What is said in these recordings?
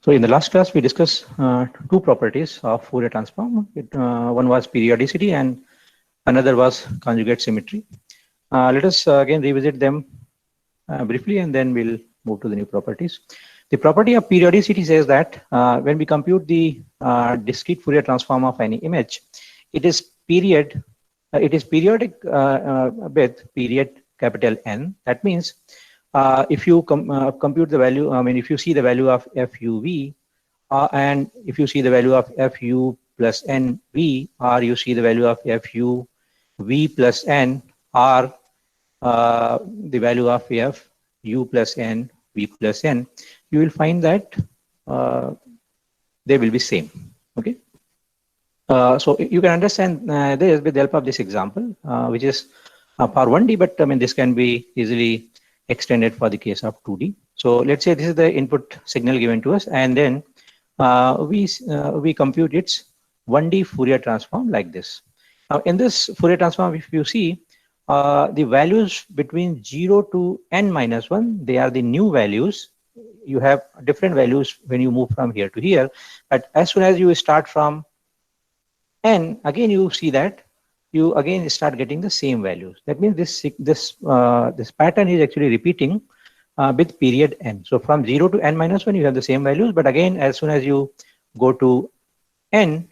So in the last class, we discussed two properties of Fourier transform. One was periodicity and another was conjugate symmetry. Let us again revisit them briefly, and then we'll move to the new properties. The property of periodicity says that when we compute the discrete Fourier transform of any image, it is periodic with period capital N. That means if you compute the value, if you see the value of FUV, and if you see the value of FU plus NV, or you see the value of FUV plus N, or the value of FU plus N, V plus N, you will find that they will be same. Okay. So you can understand this with the help of this example, which is for 1D, but this can be easily extended for the case of 2D. So let's say this is the input signal given to us, and then we compute its 1D Fourier transform like this. Now in this Fourier transform, if you see the values between 0 to n minus 1, they are the new values. You have different values when you move from here to here, but as soon as you start from n, again you see that you again start getting the same values. That means this pattern is actually repeating with period n. So from 0 to n minus 1, you have the same values, but again as soon as you go to n,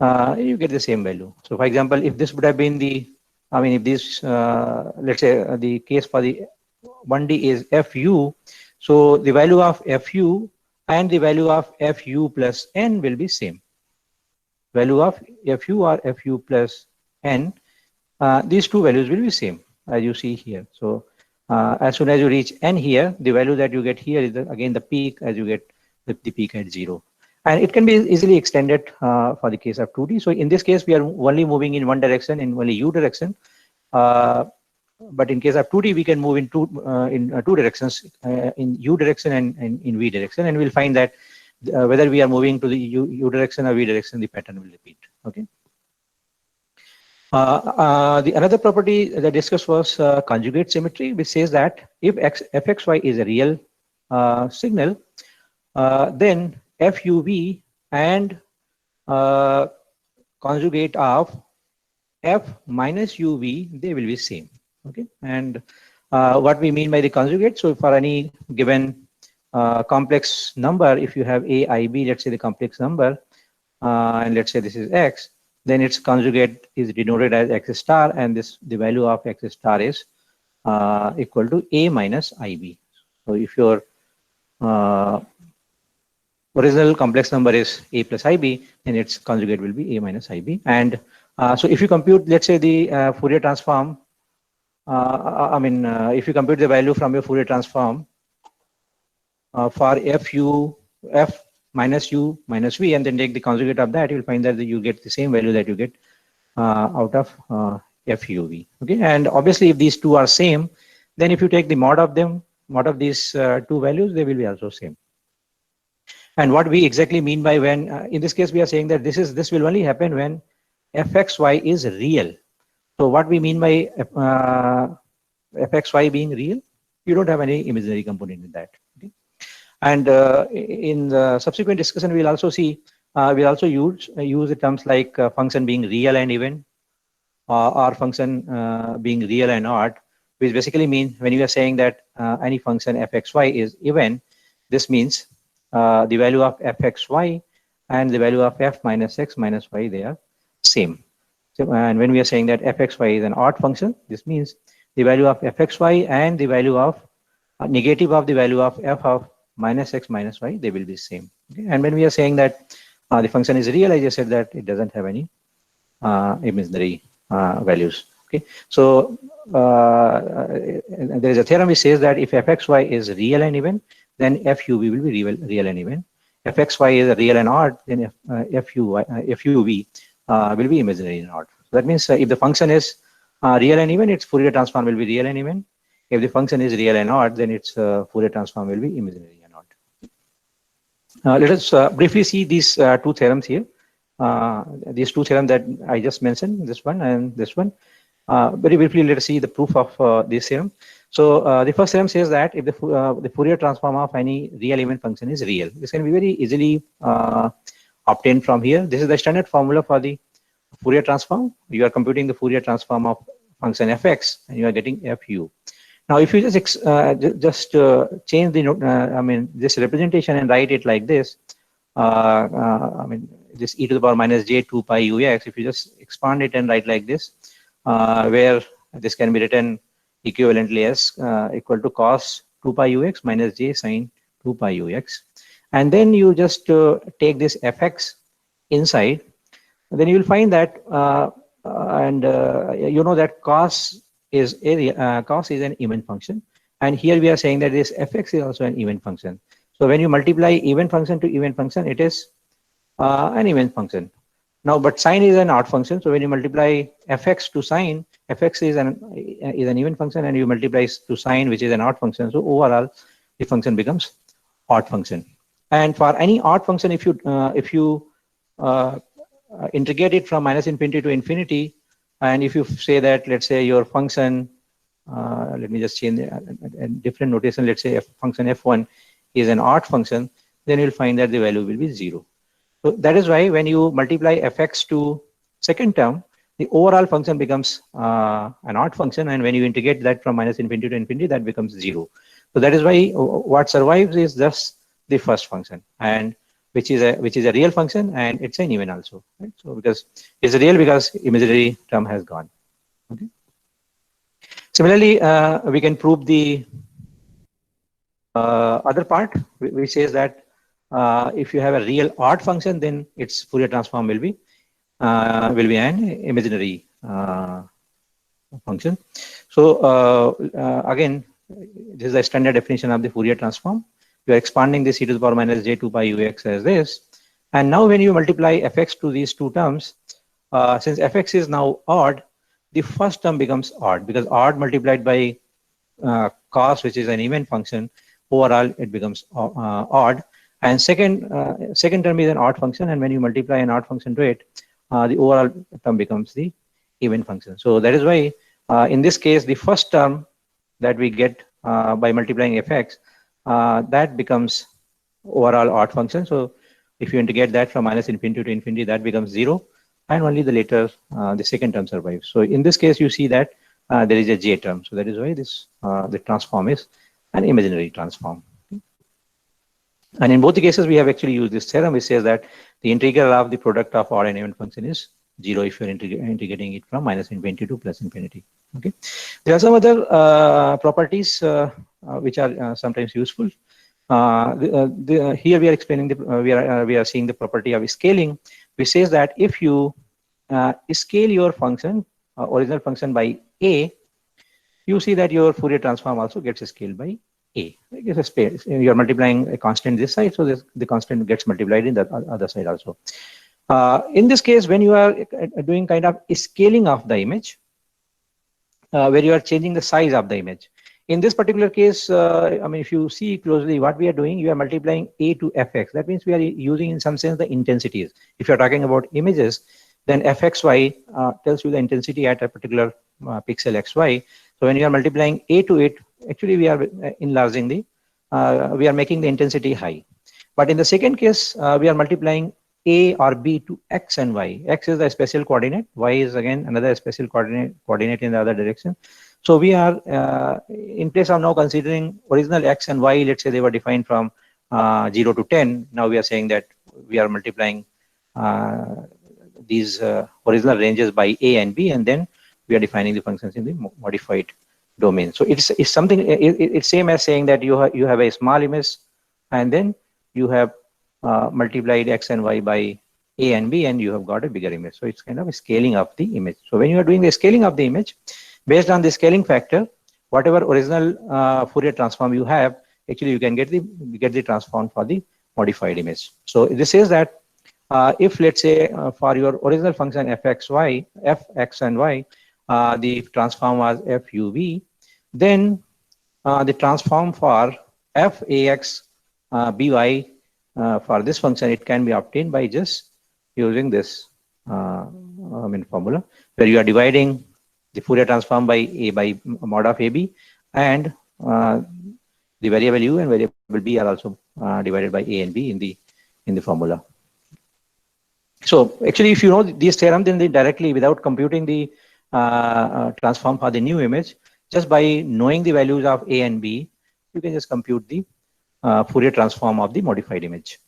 you get the same value. So for example, if this would have been the, if this, let's say the case for the 1D is FU, so the value of FU and the value of FU plus N will be same. Value of FU or FU plus N, these two values will be same as you see here. So as soon as you reach N here, the value that you get here is again the peak as you get the peak at 0. And it can be easily extended for the case of 2D. So in this case, we are only moving in one direction, in only U direction. But in case of 2D, we can move in two directions, in U direction and in V direction. And we'll find that whether we are moving to the U direction or V direction, the pattern will repeat. Okay. The another property that discussed was conjugate symmetry, which says that if fxy is a real signal, then FUV and conjugate of F minus UV, they will be same. Okay, and what we mean by the conjugate, so for any given complex number, if you have A, I, B, let's say the complex number, and let's say this is X, then its conjugate is denoted as X star, and the value of X star is equal to A minus IB. So if your original complex number is A plus IB, then its conjugate will be A minus IB. And so if you compute, let's say the Fourier transform, if you compute the value from your Fourier transform for F minus U minus V, and then take the conjugate of that, you'll find that you get the same value that you get out of FUV. Okay, and obviously if these two are same, then if you take the mod of them, mod of these two values, they will be also same. And what we exactly mean by when, in this case, we are saying that this will only happen when fxy is real. So what we mean by fxy being real, you don't have any imaginary component in that. Okay? And in the subsequent discussion, we'll also see, we'll also use the terms like function being real and even, or function being real and odd, which basically means when you are saying that any function fxy is even, this means the value of fxy and the value of f minus x minus y, they are same. So, and when we are saying that fxy is an odd function, this means the value of fxy and the value of negative of the value of f of minus x minus y, they will be same. Okay? And when we are saying that the function is real, I just said that it doesn't have any imaginary values. Okay, so there is a theorem which says that if fxy is real and even, then FUV will be real and even. If xy is real and odd, then FUV will be imaginary and odd. So that means if the function is real and even, its Fourier transform will be real and even. If the function is real and odd, then its Fourier transform will be imaginary and odd. Let us briefly see these two theorems here. These two theorems that I just mentioned, this one and this one. Very briefly, let us see the proof of this theorem. So the first theorem says that if the Fourier transform of any real even function is real, this can be very easily obtained from here. This is the standard formula for the Fourier transform. You are computing the Fourier transform of function fx, and you are getting fu. Now, if you just change the this representation and write it like this, this e to the power minus j 2 pi ux. If you just expand it and write like this, where this can be written equivalently as equal to cos 2 pi ux minus j sine 2 pi ux, and then you just take this fx inside, then you will find that you know that cos is an even function, and here we are saying that this fx is also an even function. So when you multiply even function to even function, it is an even function. Now, but sine is an odd function, so when you multiply fx to sine, fx is an even function, and you multiply to sine, which is an odd function. So overall, the function becomes odd function. And for any odd function, if you integrate it from minus infinity to infinity, and if you say that, let's say your function, let me just change a different notation. Let's say function f1 is an odd function, then you'll find that the value will be 0. So that is why when you multiply fx to second term, the overall function becomes an odd function, and when you integrate that from minus infinity to infinity, that becomes 0. So that is why what survives is just the first function, and which is a real function, and it's an even also, right? So because it's real because imaginary term has gone. Okay. Similarly, we can prove the other part, which says that if you have a real odd function, then its Fourier transform will be an imaginary function. So again, this is the standard definition of the Fourier transform. You are expanding this e to the power minus j 2 pi ux as this, and now when you multiply fx to these two terms, since fx is now odd, the first term becomes odd, because odd multiplied by cos, which is an even function, overall it becomes odd. And second term is an odd function, and when you multiply an odd function to it, the overall term becomes the even function. So that is why in this case, the first term that we get by multiplying fx, that becomes overall odd function. So if you integrate that from minus infinity to infinity, that becomes 0, and only the later the second term survives. So in this case, you see that there is a j term. So that is why this the transform is an imaginary transform. And in both the cases, we have actually used this theorem, which says that the integral of the product of odd and even function is 0 if you're integrating it from minus infinity to plus infinity. Okay. There are some other properties which are sometimes useful. Here we are explaining we are seeing the property of scaling, which says that if you scale your function, original function, by a, you see that your Fourier transform also gets scaled by a. It's a space. You are multiplying a constant this side, so the constant gets multiplied in the other side also. In this case, when you are doing kind of scaling of the image, where you are changing the size of the image. In this particular case, if you see closely what we are doing, you are multiplying a to fx. That means we are using, in some sense, the intensities. If you are talking about images, then fxy tells you the intensity at a particular pixel xy. So when you are multiplying a to it, actually we are enlarging we are making the intensity high. But in the second case, we are multiplying a or b to x and y. X is the spatial coordinate, y is again another spatial coordinate in the other direction. So we are in place of now considering original x and y, let's say they were defined from 0 to 10. Now we are saying that we are multiplying these original ranges by a and b, and then we are defining the functions in the modified domain. So it's something, it's same as saying that you have a small image, and then you have multiplied x and y by a and b, and you have got a bigger image. So it's kind of a scaling of the image. So when you are doing the scaling of the image, based on the scaling factor, whatever original Fourier transform you have, actually you can get the transform for the modified image. So this is that if, let's say, for your original function fx and y, the transform was fuv, then the transform for fax by for this function, it can be obtained by just using this formula, where you are dividing the Fourier transform by a by mod of ab, and the variable u and variable b are also divided by a and b in the formula. So actually, if you know these theorem, then they directly, without computing the transform for the new image, just by knowing the values of a and b, you can just compute the Fourier transform of the modified image,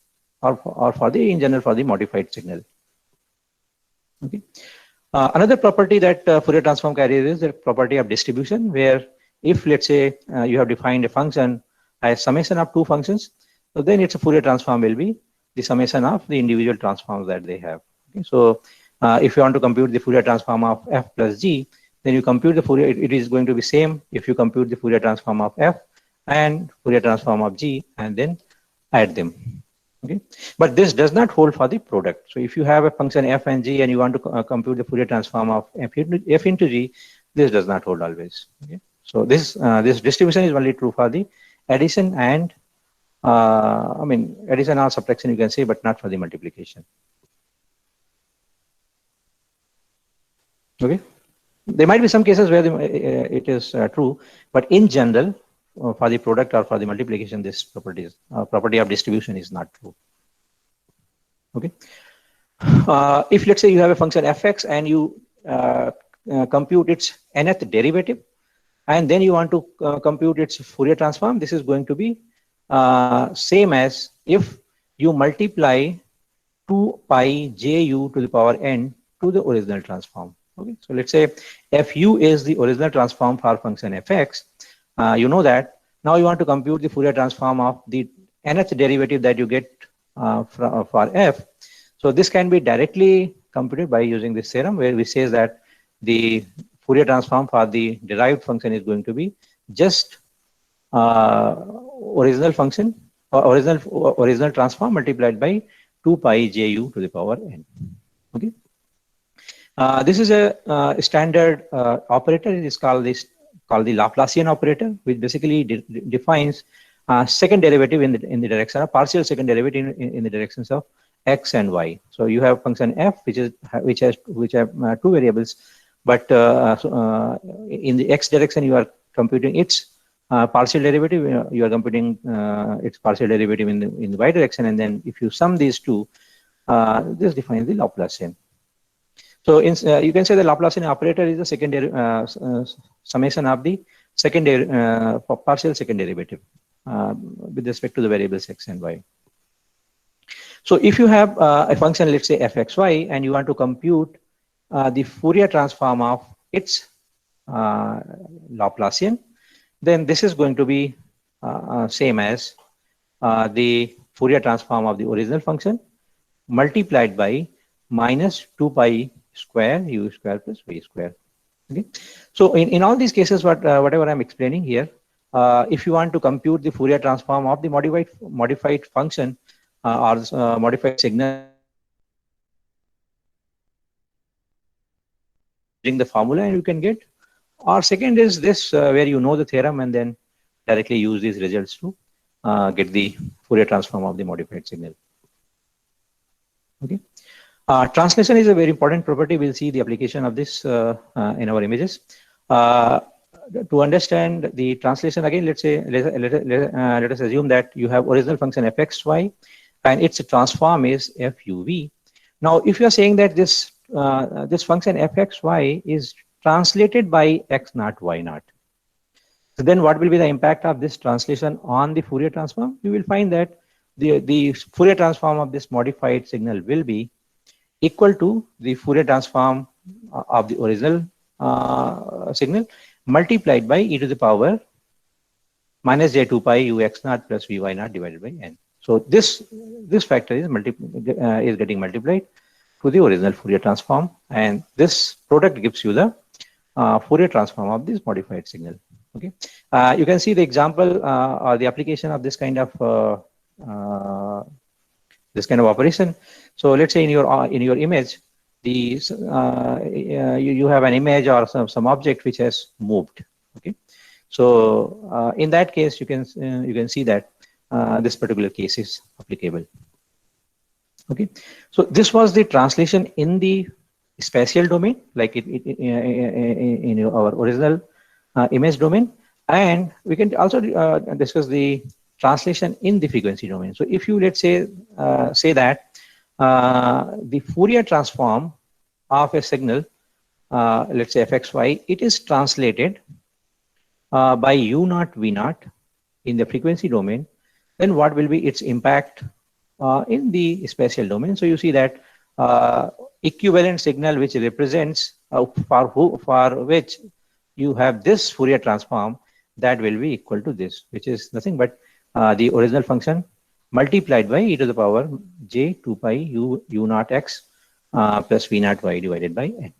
or for the in general for the modified signal. Okay. Another property that Fourier transform carries is the property of distribution, where if, let's say, you have defined a function as summation of two functions, so then its Fourier transform will be the summation of the individual transforms that they have. Okay. So if you want to compute the Fourier transform of f plus g, then you compute the Fourier, it is going to be same if you compute the Fourier transform of f and Fourier transform of g and then add them. Okay, but this does not hold for the product. So if you have a function f and g and you want to compute the Fourier transform of f into g, this does not hold always. Okay, so this distribution is only true for the addition and addition or subtraction, you can say, but not for the multiplication. Okay, there might be some cases where it is true, but in general, for the product or for the multiplication, this property of distribution is not true. Okay, if let's say you have a function fx and you compute its nth derivative, and then you want to compute its Fourier transform, this is going to be same as if you multiply 2 pi ju to the power n to the original transform. Okay, so let's say fu is the original transform for function fx. You know that. Now you want to compute the Fourier transform of the nth derivative that you get for f. So this can be directly computed by using this theorem, where we say that the Fourier transform for the derived function is going to be just original function or original transform multiplied by 2 pi ju to the power n. Okay. This is a standard operator. It is called the Laplacian operator, which basically defines second derivative in the direction of partial second derivative in the directions of x and y. So you have function f, which have two variables, but in the x direction you are computing its partial derivative. You are computing its partial derivative in the y direction, and then if you sum these two, this defines the Laplacian. So you can say the Laplacian operator is the secondary summation of the partial second derivative with respect to the variables x and y. So if you have a function, let's say fxy, and you want to compute the Fourier transform of its Laplacian, then this is going to be same as the Fourier transform of the original function multiplied by minus 2 pi square u square plus v square. Okay, so in all these cases, whatever I'm explaining here, if you want to compute the Fourier transform of the modified function or modified signal using the formula, and you can get. Or second is this, where you know the theorem and then directly use these results to get the Fourier transform of the modified signal. Okay. Translation is a very important property. We'll see the application of this in our images. To understand the translation, again, let's say let us assume that you have original function fxy and its transform is fuv. Now, if you are saying that this function fxy is translated by x naught y naught, so then what will be the impact of this translation on the Fourier transform? You will find that the Fourier transform of this modified signal will be equal to the Fourier transform of the original signal multiplied by e to the power minus j2 pi u x naught plus vy naught divided by n. So this factor is getting multiplied to the original Fourier transform, and this product gives you the Fourier transform of this modified signal. Okay, you can see the example or the application of this kind of operation. So let's say in your image, you have an image or some object which has moved. Okay, so in that case, you can see that this particular case is applicable. Okay, so this was the translation in the spatial domain, like in our original image domain. And we can also discuss the translation in the frequency domain. So if you, let's say that the Fourier transform of a signal, let's say fxy, it is translated by u naught v naught in the frequency domain, then what will be its impact in the spatial domain? So you see that equivalent signal which represents for which you have this Fourier transform, that will be equal to this, which is nothing but the original function multiplied by e to the power j 2 pi u naught x plus v naught y divided by n.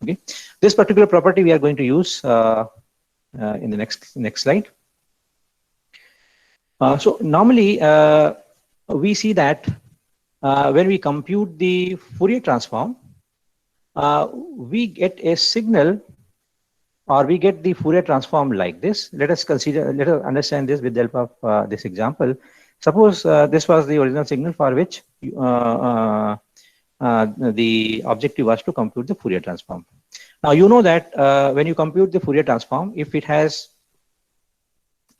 Okay, this particular property we are going to use in the next slide. So normally we see that when we compute the Fourier transform, we get a signal, or we get the Fourier transform like this. Let us understand this with the help of this example. Suppose this was the original signal for which the objective was to compute the Fourier transform. Now you know that when you compute the Fourier transform, if it has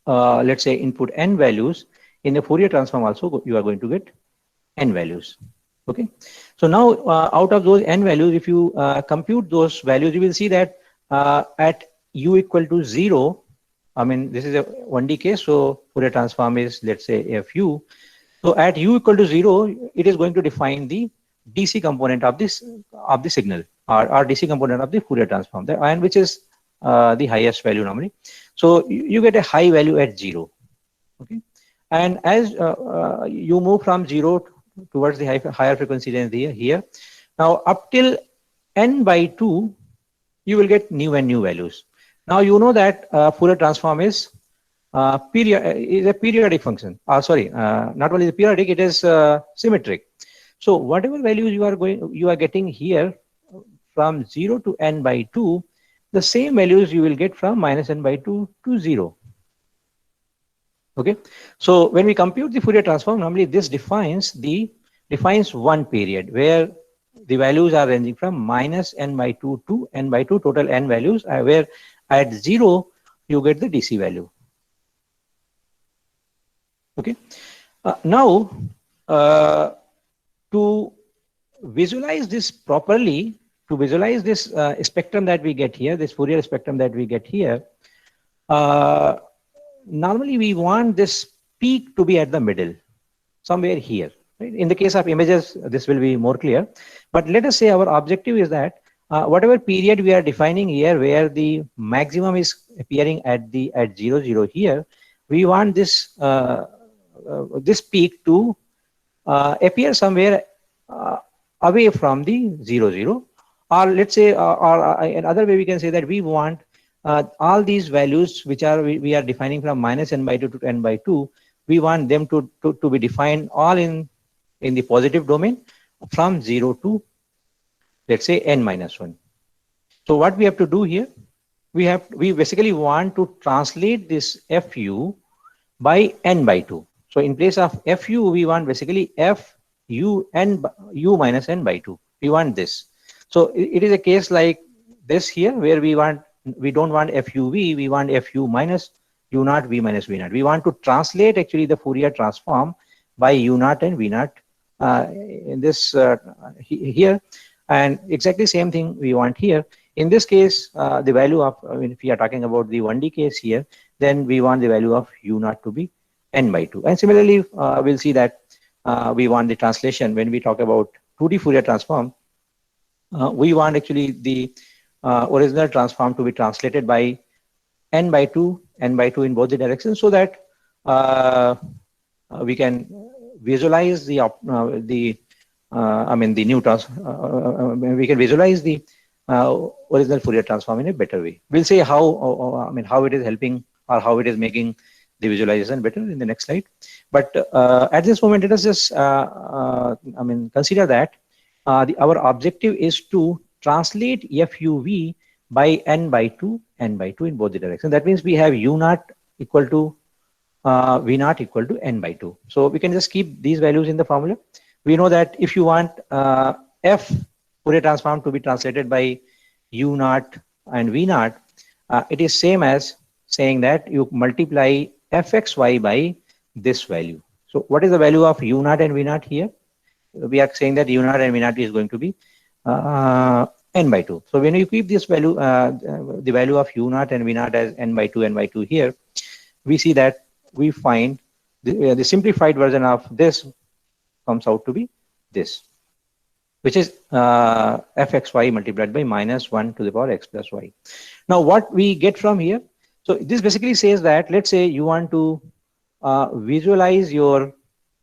let's say input n values, in the Fourier transform also you are going to get n values. Okay, so now out of those n values, if you compute those values, you will see that at u equal to 0, I mean this is a 1D case, so Fourier transform is, let's say, fu. So at u equal to 0, it is going to define the DC component of the signal, or DC component of the Fourier transform, and which is the highest value normally. So you get a high value at 0. Okay, and as you move from 0 towards the higher frequency range here, now up till n by 2, you will get new and new values. Now you know that Fourier transform is a periodic function. Sorry, not only the periodic, it is symmetric. So whatever values you are getting here from 0 to n by 2, the same values you will get from minus n by 2 to 0. Okay, so when we compute the Fourier transform, normally this defines one period where the values are ranging from minus n by 2 to n by 2, total n values, where at 0 you get the DC value. Okay, now to visualize this properly, to visualize this spectrum that we get here, this Fourier spectrum that we get here, normally we want this peak to be at the middle, somewhere here. Right? In the case of images, this will be more clear. But let us say our objective is that whatever period we are defining here, where the maximum is appearing at 0, 0 here, we want this this peak to appear somewhere away from the 0, 0. Or let's say, or another way we can say that we want all these values which we are defining from minus n by 2 to n by 2, we want them to be defined all in the positive domain from 0 to, let's say, n minus 1. So what we have to do here, we basically want to translate this fu by n by 2. So in place of fu, we want basically u minus n by 2. We want this. So it is a case like this here, where we don't want FUV, we want FU minus U naught V minus V naught. We want to translate actually the Fourier transform by U naught and V naught in this here, and exactly same thing we want here. In this case, the value of, I mean, if we are talking about the 1D case here, then we want the value of U naught to be n by 2. And similarly, we'll see that we want the translation when we talk about 2D Fourier transform. We want actually the original transform to be translated by n by 2 in both the directions, so that we can visualize the new we can visualize the original Fourier transform in a better way. We'll say how how it is helping, or how it is making the visualization better in the next slide. But at this moment, let us just consider that our objective is to translate FUV by n by 2 in both the directions. That means we have U naught equal to V naught equal to n by 2. So we can just keep these values in the formula. We know that if you want F Fourier transform to be translated by U naught and V naught, it is same as saying that you multiply fxy by this value. So what is the value of u naught and v naught here? We are saying that u naught and v naught is going to be n by 2. So when you keep this value, the value of u naught and v naught as n by 2 here, we see that we find the simplified version of this comes out to be this, which is fxy multiplied by minus 1 to the power x plus y. Now what we get from here, so this basically says that, let's say you want to visualize your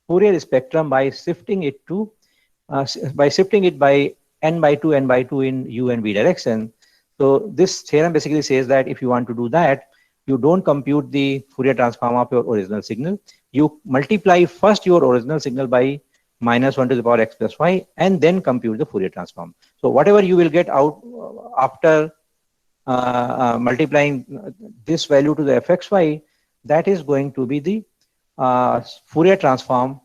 Fourier spectrum by shifting it to by n by 2 in u and v direction. So this theorem basically says that if you want to do that, you don't compute the Fourier transform of your original signal. You multiply first your original signal by minus 1 to the power x plus y and then compute the Fourier transform. So whatever you will get out after multiplying this value to the fxy, that is going to be the Fourier transform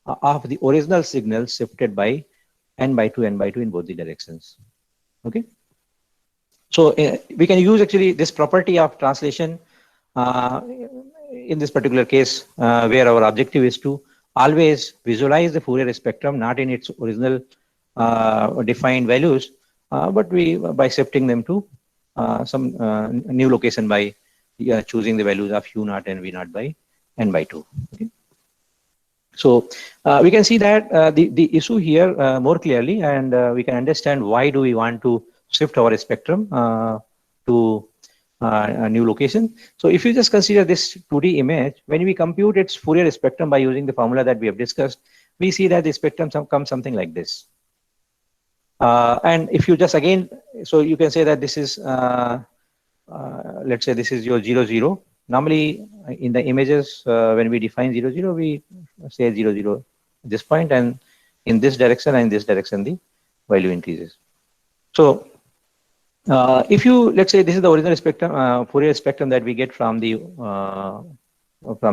of the original signal shifted by n by 2 in both the directions. Okay. So we can use actually this property of translation in this particular case where our objective is to always visualize the Fourier spectrum not in its original defined values, but by shifting them to some new location by choosing the values of u naught and v naught by n by 2. Okay. So we can see that the issue here more clearly, and we can understand why do we want to shift our spectrum to a new location. So if you just consider this 2D image, when we compute its Fourier spectrum by using the formula that we have discussed, we see that the spectrum comes something like this. And if you just again, so you can say that this is, let's say this is your 0, 0. Normally in the images, when we define 0, 0, we say 0, 0 at this point, and in this direction and in this direction, the value increases. So if you, let's say this is the original spectrum, Fourier spectrum that we get from the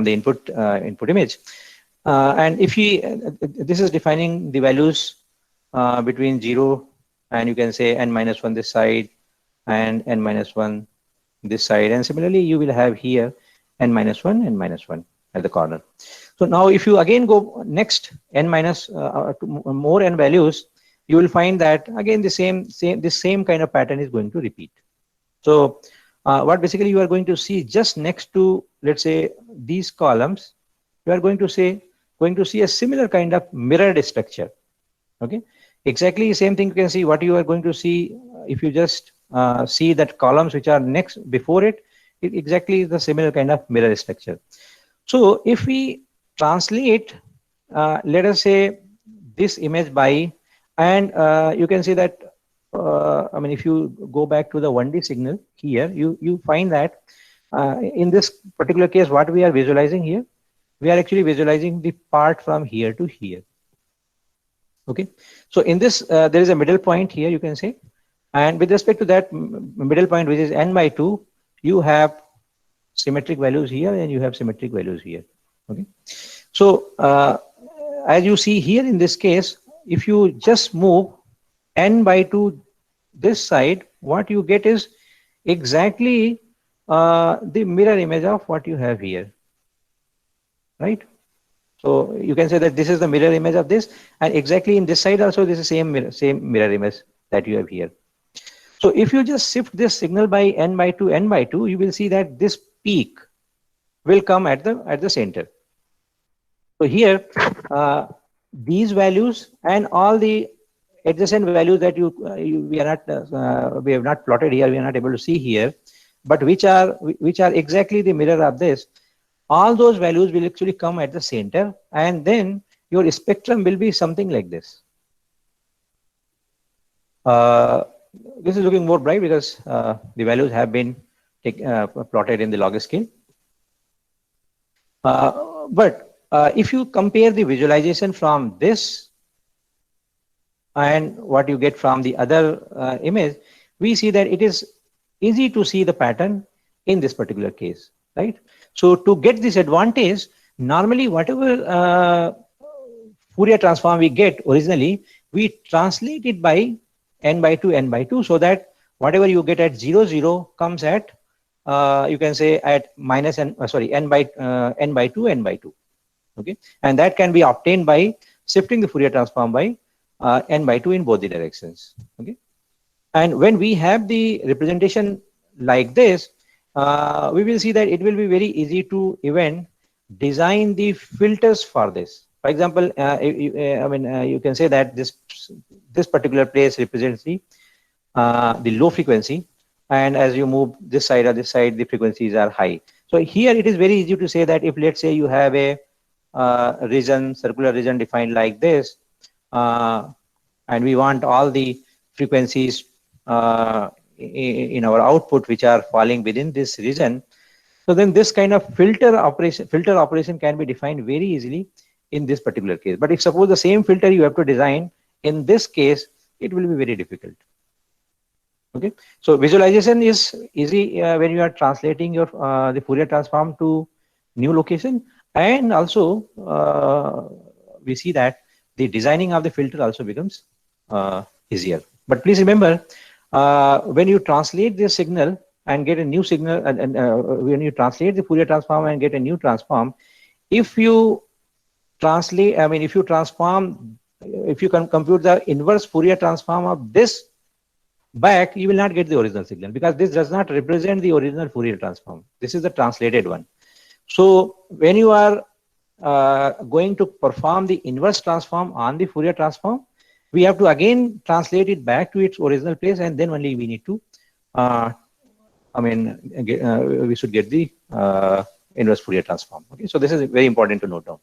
input image, and if we, this is defining the values between 0 and you can say n minus 1 this side and n minus 1 this side, and similarly you will have here n minus 1 at the corner. So now if you again go next n minus more n values, you will find that again the same kind of pattern is going to repeat. So what basically you are going to see just next to, let's say, these columns, you are going to see a similar kind of mirrored structure. Okay, exactly the same thing you can see. What you are going to see if you just see that columns which are next before it exactly the similar kind of mirror structure. So if we translate, let us say this image by, and you can see that, I mean, if you go back to the 1D signal here, you find that in this particular case, what we are visualizing here, we are actually visualizing the part from here to here. Okay, so in this, there is a middle point here, you can say, and with respect to that middle point, which is n by 2, you have symmetric values here and you have symmetric values here. Okay, so as you see here in this case, if you just move n by 2 this side, what you get is exactly the mirror image of what you have here, right? So you can say that this is the mirror image of this, and exactly in this side also this is same mirror image that you have here. So if you just shift this signal by n by 2, you will see that this peak will come at the center. So here these values and all the adjacent values that we have not plotted here, we are not able to see here, but which are exactly the mirror of this, all those values will actually come at the center, and then your spectrum will be something like this. This is looking more bright because the values have been plotted in the log scale. But if you compare the visualization from this and what you get from the other image, we see that it is easy to see the pattern in this particular case, right? So to get this advantage, normally whatever Fourier transform we get originally, we translate it by n by 2, so that whatever you get at 0, 0 comes at you can say at minus n, n by 2, n by 2. Okay, and that can be obtained by shifting the Fourier transform by n by 2 in both the directions. Okay, and when we have the representation like this, we will see that it will be very easy to even design the filters for this. For example, you can say that this particular place represents the low frequency, and as you move this side or this side, the frequencies are high. So here it is very easy to say that if, let's say, you have a region, circular region defined like this, and we want all the frequencies in our output which are falling within this region, so then this kind of filter operation can be defined very easily in this particular case. But if suppose the same filter you have to design in this case, it will be very difficult. Okay, so visualization is easy when you are translating your the Fourier transform to new location, and also we see that the designing of the filter also becomes easier. But please remember, when you translate this signal and get a new signal, and when you translate the Fourier transform and get a new transform, if you translate, if you transform, if you can compute the inverse Fourier transform of this back, you will not get the original signal, because this does not represent the original Fourier transform. This is the translated one. So when you are going to perform the inverse transform on the Fourier transform, we have to again translate it back to its original place, and then only we need to we should get the inverse Fourier transform. Okay, so this is very important to note down.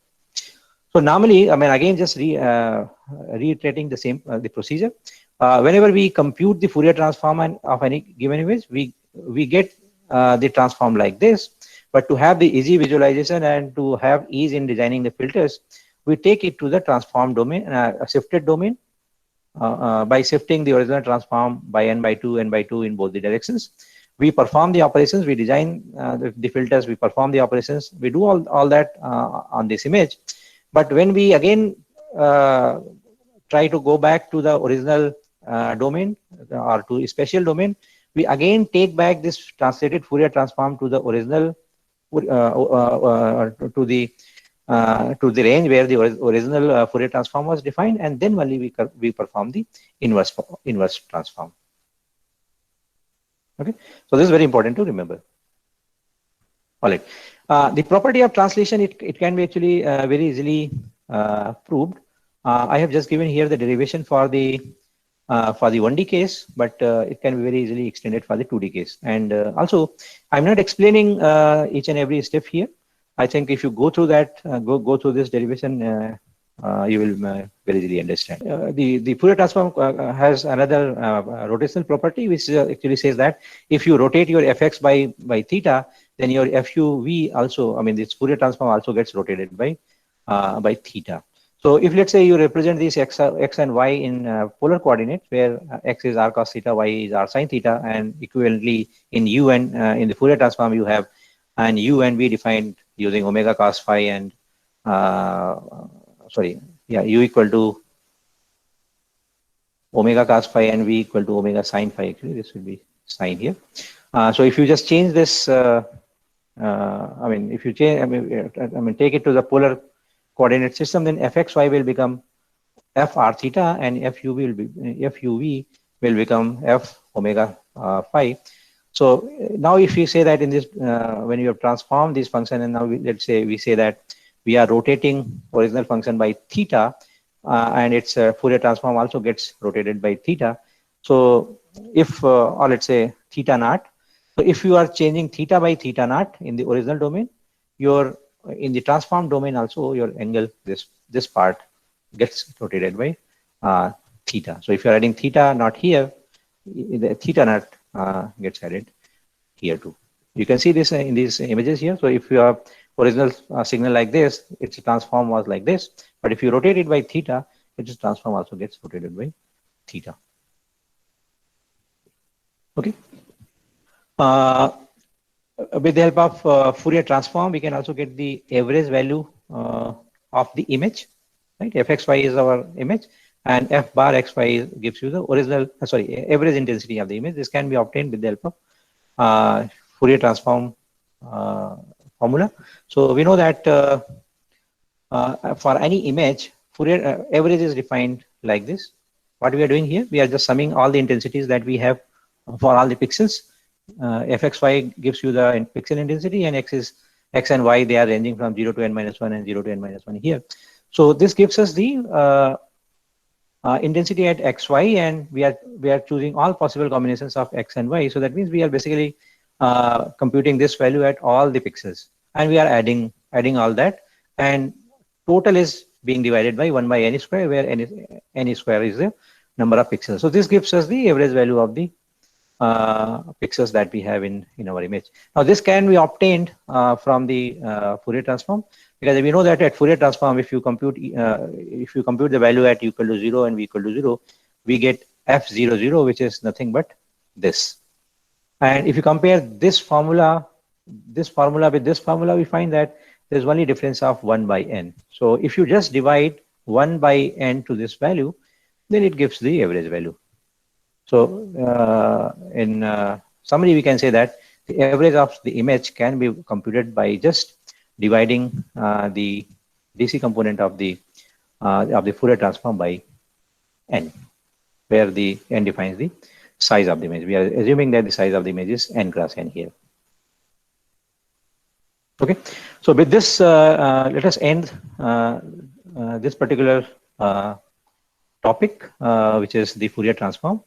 So normally, again, just reiterating the same the procedure. Whenever we compute the Fourier transform of any given image, we get the transform like this. But to have the easy visualization and to have ease in designing the filters, we take it to the transform domain, a shifted domain, by shifting the original transform by n by 2 in both the directions. We perform the operations, we design the filters, we perform the operations, we do all that on this image. But when we again try to go back to the original domain or to a special domain, we again take back this translated Fourier transform to the original to the range where the original Fourier transform was defined, and then only we perform the inverse transform. Okay, so this is very important to remember. All right, the property of translation, it can be actually very easily proved. I have just given here the derivation for the 1D case, but it can be very easily extended for the 2D case. And also, I'm not explaining each and every step here. I think if you go through that, go through this derivation, you will very easily understand. The Fourier transform has another rotational property, which actually says that if you rotate your fx by theta, then your fuv also, this Fourier transform also gets rotated by theta. So if, let's say, you represent these x and y in polar coordinates, where x is r cos theta, y is r sin theta, and equivalently in u and in the Fourier transform you have an u and v defined using omega cos phi and u equal to omega cos phi and v equal to omega sin phi. Actually, this will be sin here. So if you just change this, if you change, take it to the polar coordinate system, then fxy will become f r theta, and fuv will become f omega phi. So now if you say that in this, when you have transformed this function, and now let's say we say that we are rotating original function by theta, and its Fourier transform also gets rotated by theta. So if, or let's say theta naught, so if you are changing theta by theta naught in the original domain, in the transform domain also your angle, this part gets rotated by theta. So if you are adding theta naught here, the theta naught gets added here too. You can see this in these images here. So if you have original signal like this, its transform was like this. But if you rotate it by theta, its transform also gets rotated by theta. Okay. With the help of Fourier transform, we can also get the average value of the image. Right, fxy is our image, and f bar xy gives you the original, average intensity of the image. This can be obtained with the help of Fourier transform formula. So we know that for any image, Fourier average is defined like this. What we are doing here, we are just summing all the intensities that we have for all the pixels. Fxy gives you the pixel intensity, and x and y, they are ranging from 0 to n minus 1 and 0 to n minus 1 here. So this gives us the intensity at xy, and we are choosing all possible combinations of x and y. So that means we are basically computing this value at all the pixels, and we are adding all that, and total is being divided by 1 by n square, where n square is the number of pixels. So this gives us the average value of the pixels that we have in our image. Now this can be obtained from the Fourier transform, because we know that at Fourier transform, if you compute the value at equal to 0 and v equal to 0, we get f00, which is nothing but this. And if you compare this formula with this formula, we find that there's only difference of 1 by n. So if you just divide 1 by n to this value, then it gives the average value. So in summary, we can say that the average of the image can be computed by just dividing the DC component of the Fourier transform by n, where the n defines the size of the image. We are assuming that the size of the image is n cross n here. Okay, so with this, let us end this particular topic, which is the Fourier transform.